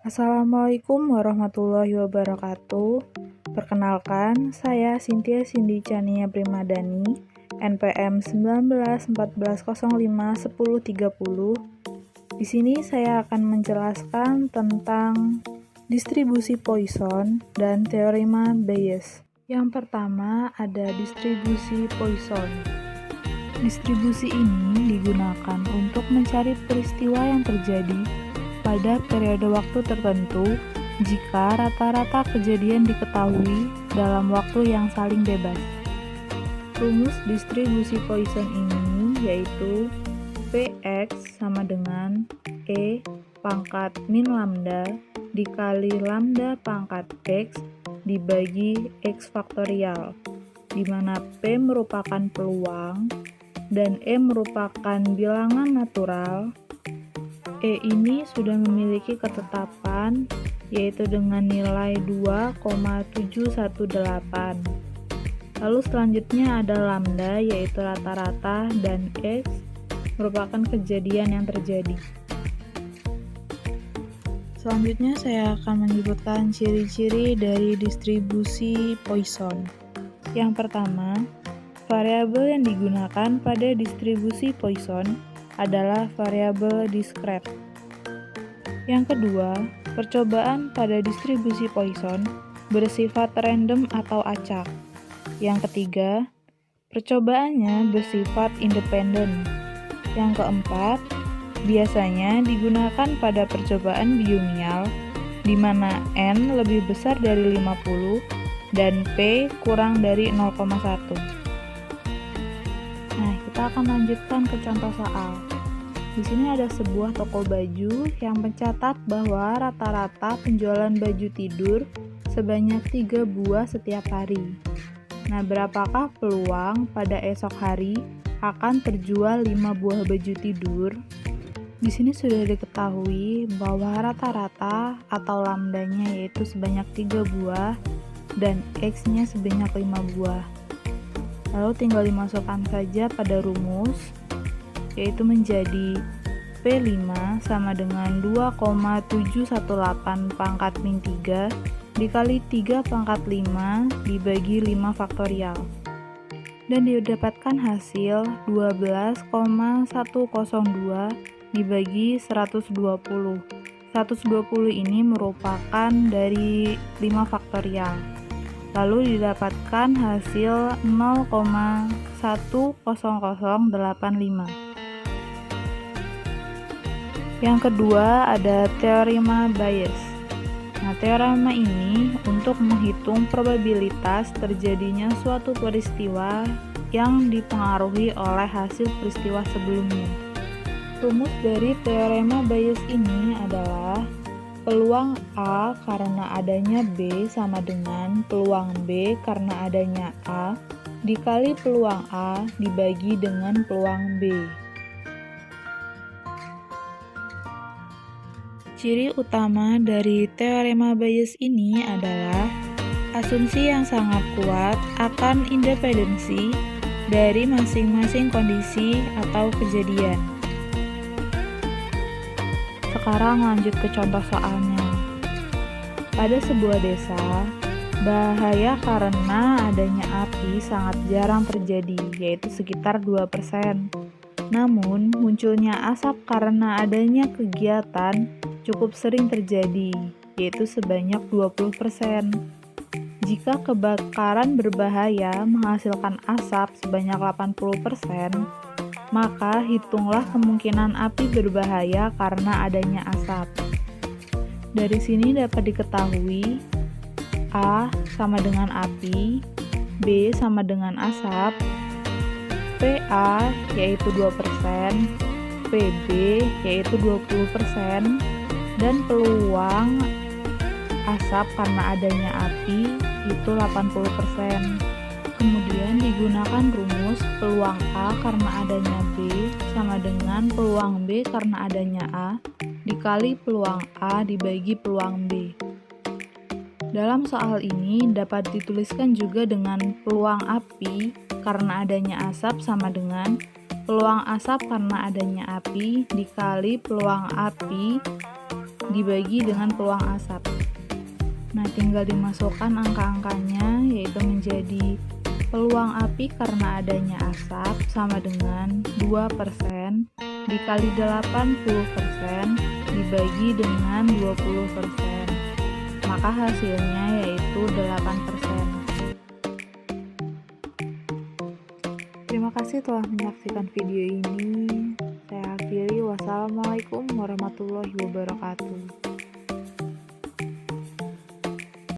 Assalamualaikum warahmatullahi wabarakatuh. Perkenalkan, saya Cynthia Cindy Chania Primadani, NPM 1914051030. Di sini saya akan menjelaskan tentang distribusi Poisson dan teorema Bayes. Yang pertama ada distribusi Poisson. Distribusi ini digunakan untuk mencari peristiwa yang terjadi pada periode waktu tertentu jika rata-rata kejadian diketahui dalam waktu yang saling bebas. Rumus distribusi Poisson ini yaitu Px sama dengan E pangkat min lambda dikali lambda pangkat X dibagi X faktorial, di mana P merupakan peluang dan E merupakan bilangan natural. E ini sudah memiliki ketetapan yaitu dengan nilai 2,718. Lalu selanjutnya ada lambda yaitu rata-rata dan X merupakan kejadian yang terjadi. Selanjutnya saya akan menyebutkan ciri-ciri dari distribusi Poisson. Yang pertama, variabel yang digunakan pada distribusi Poisson adalah variabel diskret. Yang kedua, percobaan pada distribusi Poisson bersifat random atau acak. Yang ketiga, percobaannya bersifat independen. Yang keempat, biasanya digunakan pada percobaan binomial di mana N lebih besar dari 50 dan P kurang dari 0,1. Nah, kita akan lanjutkan ke contoh soal. Di sini ada sebuah toko baju yang mencatat bahwa rata-rata penjualan baju tidur sebanyak 3 buah setiap hari. Nah, berapakah peluang pada esok hari akan terjual 5 buah baju tidur? Di sini sudah diketahui bahwa rata-rata atau lambdanya yaitu sebanyak 3 buah dan X-nya sebanyak 5 buah. Lalu tinggal dimasukkan saja pada rumus, yaitu menjadi P5 sama dengan 2,718 pangkat min 3 dikali 3 pangkat 5 dibagi 5 faktorial. Dan didapatkan hasil 12,102 dibagi 120. 120 ini merupakan dari 5 faktorial. Lalu didapatkan hasil 0,10085. Yang kedua ada teorema Bayes. Nah, teorema ini untuk menghitung probabilitas terjadinya suatu peristiwa yang dipengaruhi oleh hasil peristiwa sebelumnya. Rumus dari teorema Bayes ini adalah peluang A karena adanya B sama dengan peluang B karena adanya A dikali peluang A dibagi dengan peluang B. Ciri utama dari teorema Bayes ini adalah asumsi yang sangat kuat akan independensi dari masing-masing kondisi atau kejadian. Sekarang lanjut ke contoh soalnya. Pada sebuah desa, bahaya karena adanya api sangat jarang terjadi, yaitu sekitar 2%. Namun, munculnya asap karena adanya kegiatan cukup sering terjadi, yaitu sebanyak 20%. Jika kebakaran berbahaya menghasilkan asap sebanyak 80%, maka hitunglah kemungkinan api berbahaya karena adanya asap. Dari sini dapat diketahui A sama dengan api, B sama dengan asap, PA yaitu 2%, PB yaitu 20%, dan peluang asap karena adanya api itu 80%. Kemudian digunakan rumus peluang A karena adanya B sama dengan peluang B karena adanya A dikali peluang A dibagi peluang B. Dalam soal ini dapat dituliskan juga dengan peluang api karena adanya asap sama dengan peluang asap karena adanya api dikali peluang api dibagi dengan peluang asap. Nah, tinggal dimasukkan angka-angkanya, yaitu menjadi peluang api karena adanya asap sama dengan 2% dikali 80% dibagi dengan 20%. Maka hasilnya yaitu 8%. Terima kasih telah menyaksikan video ini. Saya akhiri. Wassalamualaikum warahmatullahi wabarakatuh.